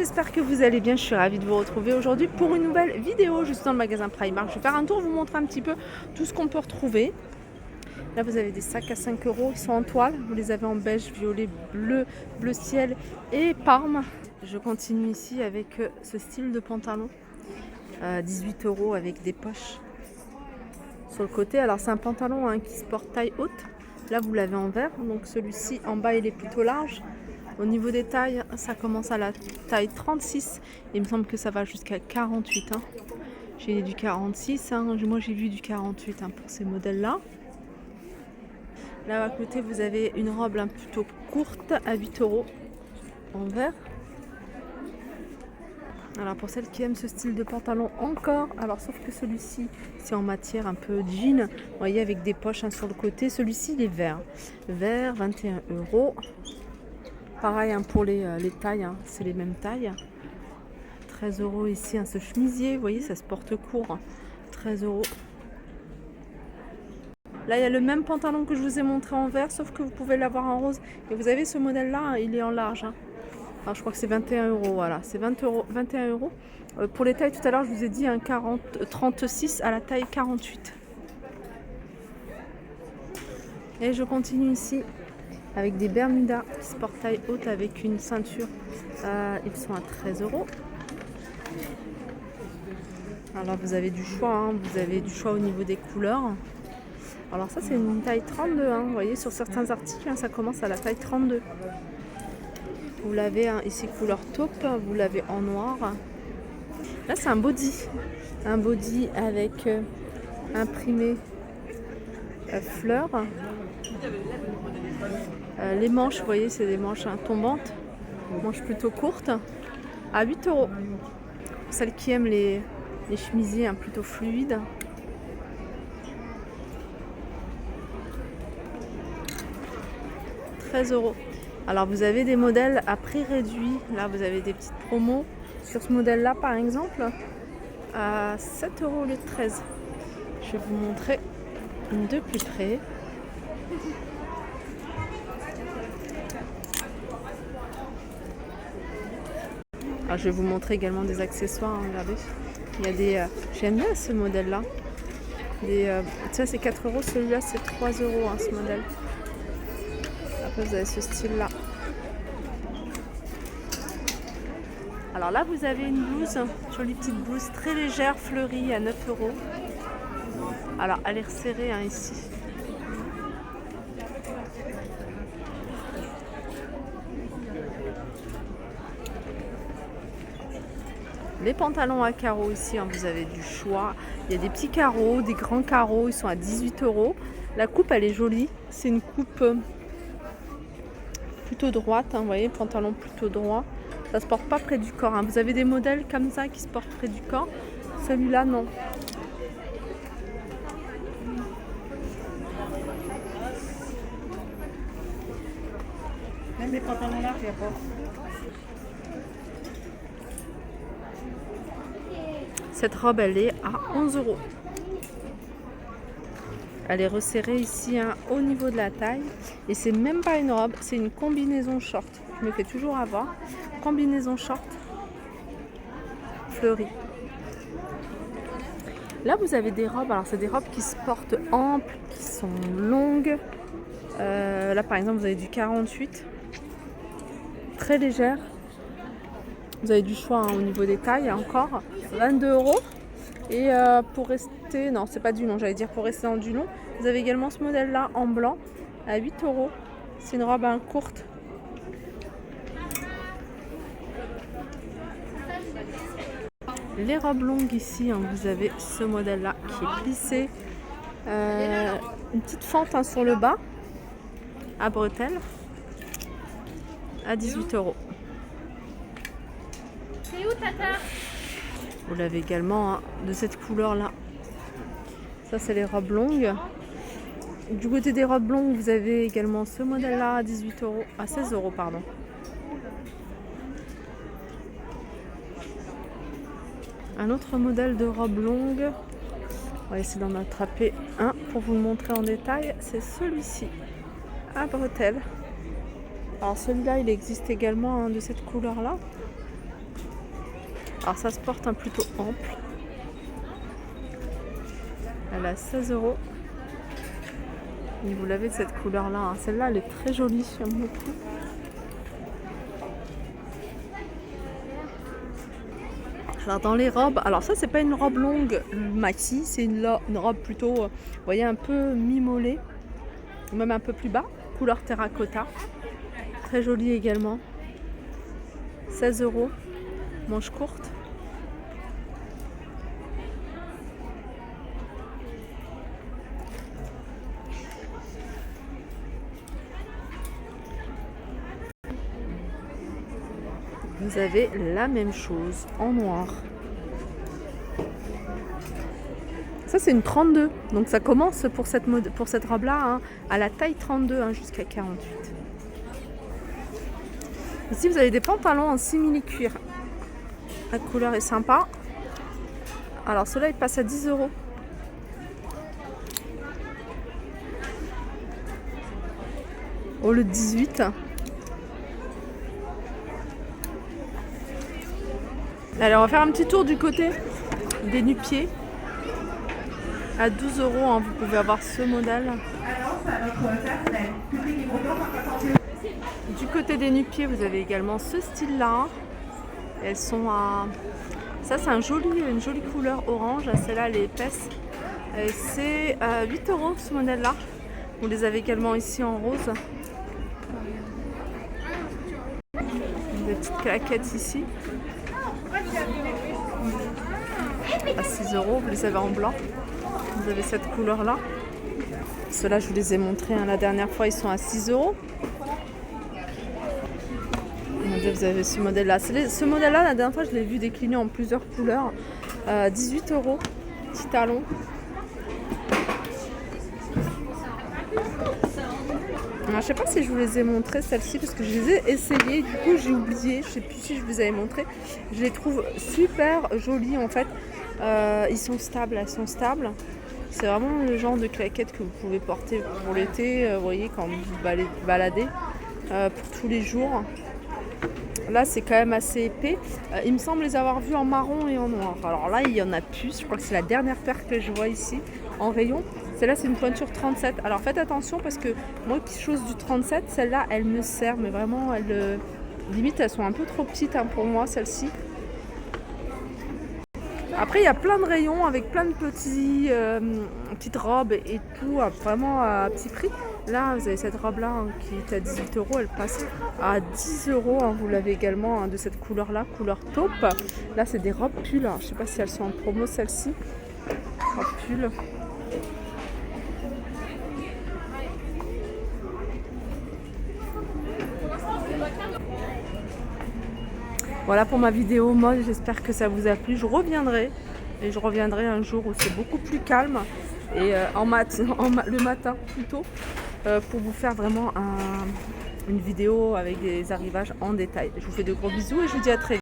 j'espère que vous allez bien, je suis ravie de vous retrouver aujourd'hui pour une nouvelle vidéo juste dans le magasin Primark. Je vais faire un tour, vous montrer un petit peu tout ce qu'on peut retrouver. Là vous avez des sacs à 5 euros, ils sont en toile, vous les avez en beige, violet, bleu, bleu ciel et parme. Je continue ici avec ce style de pantalon, 18 euros avec des poches sur le côté. Alors c'est un pantalon qui se porte taille haute, là vous l'avez en vert, donc celui-ci en bas il est plutôt large. Au niveau des tailles, ça commence à la taille 36. Il me semble que ça va jusqu'à 48. J'ai du 46. Moi, j'ai vu du 48 pour ces modèles-là. Là, à côté, vous avez une robe plutôt courte à 8 euros en vert. Alors, pour celles qui aiment ce style de pantalon encore, alors sauf que celui-ci, c'est en matière un peu jean. Vous voyez, avec des poches sur le côté. Celui-ci, il est vert. Vert, 21 euros. Pareil pour les tailles, c'est les mêmes tailles. 13 euros ici, ce chemisier, vous voyez, ça se porte court. 13 euros. Là, il y a le même pantalon que je vous ai montré en vert, sauf que vous pouvez l'avoir en rose. Et vous avez ce modèle-là, il est en large. Alors, je crois que c'est 21 euros, voilà, c'est 21 euros. Pour les tailles, tout à l'heure, je vous ai dit 36 à la taille 48. Et je continue ici avec des Bermudas sport taille haute avec une ceinture. Ils sont à 13 euros. Alors vous avez du choix, vous avez du choix au niveau des couleurs. Alors ça c'est une taille 32, vous voyez sur certains articles ça commence à la taille 32. Vous l'avez ici couleur taupe, vous l'avez en noir. Là c'est un body avec imprimé fleurs. Les manches, vous voyez, c'est des manches tombantes, manches plutôt courtes, à 8 euros. Pour celles qui aiment les chemisiers plutôt fluides. « 13 euros. Alors vous avez des modèles à prix réduit. Là vous avez des petites promos. Sur ce modèle là par exemple, à 7 euros au lieu de 13. Je vais vous montrer de plus près. Alors, je vais vous montrer également des accessoires, regardez. Il y a des... J'aime bien ce modèle-là. Ça, c'est 4 euros. Celui-là, c'est 3 euros, ce modèle. Après, vous avez ce style-là. Alors là, vous avez une blouse, jolie petite blouse très légère, fleurie, à 9 euros. Alors, elle est resserrée ici. Les pantalons à carreaux ici, vous avez du choix. Il y a des petits carreaux, des grands carreaux, ils sont à 18 euros. La coupe, elle est jolie. C'est une coupe plutôt droite, vous voyez, pantalon plutôt droit. Ça se porte pas près du corps. Vous avez des modèles comme ça qui se portent près du corps. Celui-là, non. Même les pantalons larges, il n'y a pas. Cette robe, elle est à 11 euros. Elle est resserrée ici au niveau de la taille. Et c'est même pas une robe, c'est une combinaison short. Je me fais toujours avoir. Combinaison short fleurie. Là, vous avez des robes. Alors, c'est des robes qui se portent amples, qui sont longues. Là, par exemple, vous avez du 48. Très légère. Vous avez du choix au niveau des tailles encore. 22 euros. Et pour rester... Non, c'est pas du long, j'allais dire pour rester dans du long. Vous avez également ce modèle-là en blanc à 8 euros. C'est une robe courte. Les robes longues ici, vous avez ce modèle-là qui est plissé. Une petite fente sur le bas à bretelles à 18 euros. C'est où, tata? Vous l'avez également de cette couleur-là. Ça, c'est les robes longues. Du côté des robes longues, vous avez également ce modèle-là à 18 euros, à 16 euros, pardon. Un autre modèle de robe longue. On va essayer d'en attraper un pour vous le montrer en détail. C'est celui-ci, à bretelles. Alors celui-là, il existe également de cette couleur-là. Alors ça se porte un plutôt ample. Elle est à 16 €. Et vous l'avez de cette couleur là, hein. Celle-là elle est très jolie, j'aime beaucoup. Alors dans les robes, alors ça c'est pas une robe longue maxi, c'est une robe plutôt, vous voyez, un peu mi-mollet, ou même un peu plus bas, couleur terracotta. Très jolie également. 16 €, manche courte. Vous avez la même chose en noir. Ça c'est une 32, donc ça commence pour cette robe là, hein, à la taille 32, hein, jusqu'à 48. Ici vous avez des pantalons en simili-cuir. La couleur est sympa. Alors ceux-là ils passent à 10 €. Au lieu de 18. Allez, on va faire un petit tour du côté des nu-pieds. À 12 €, hein, vous pouvez avoir ce modèle. Du côté des nu-pieds, vous avez également ce style-là. Elles sont à... Ça, c'est une jolie couleur orange. Celle-là, elle est épaisse. C'est 8 € ce modèle-là. Vous les avez également ici en rose. Des petites claquettes ici. À 6 €, vous les avez en blanc. Vous avez cette couleur là. Ceux-là je vous les ai montrés, hein, la dernière fois, ils sont à 6 €. Vous avez ce modèle là. Ce modèle là, la dernière fois je l'ai vu décliné en plusieurs couleurs. 18 €. Petit talon. Alors, je sais pas si je vous les ai montrés celles-ci parce que je les ai essayées, du coup j'ai oublié, je sais plus si je vous avais montré. Je les trouve super jolies en fait. Ils sont stables, elles sont stables. C'est vraiment le genre de claquettes que vous pouvez porter pour l'été, vous voyez, quand vous baladez, pour tous les jours. Là c'est quand même assez épais. Il me semble les avoir vus en marron et en noir. Alors là il y en a plus, je crois que c'est la dernière paire que je vois ici en rayon. Celle-là c'est une pointure 37. Alors faites attention parce que moi qui chose du 37, celle-là elle me sert, mais vraiment limite elles sont un peu trop petites, hein, pour moi celle-ci. Après il y a plein de rayons avec plein de petites robes et tout, vraiment à petit prix. Là vous avez cette robe là, hein, qui est à 18 €, elle passe à 10 €, hein, vous l'avez également, hein, de cette couleur là, couleur taupe. Là c'est des robes pulls, hein. Je sais pas si elles sont en promo celles-ci. Robes pulls. Voilà pour ma vidéo mode, j'espère que ça vous a plu. Je reviendrai un jour où c'est beaucoup plus calme et le matin plutôt, pour vous faire vraiment une vidéo avec des arrivages en détail. Je vous fais de gros bisous et je vous dis à très vite.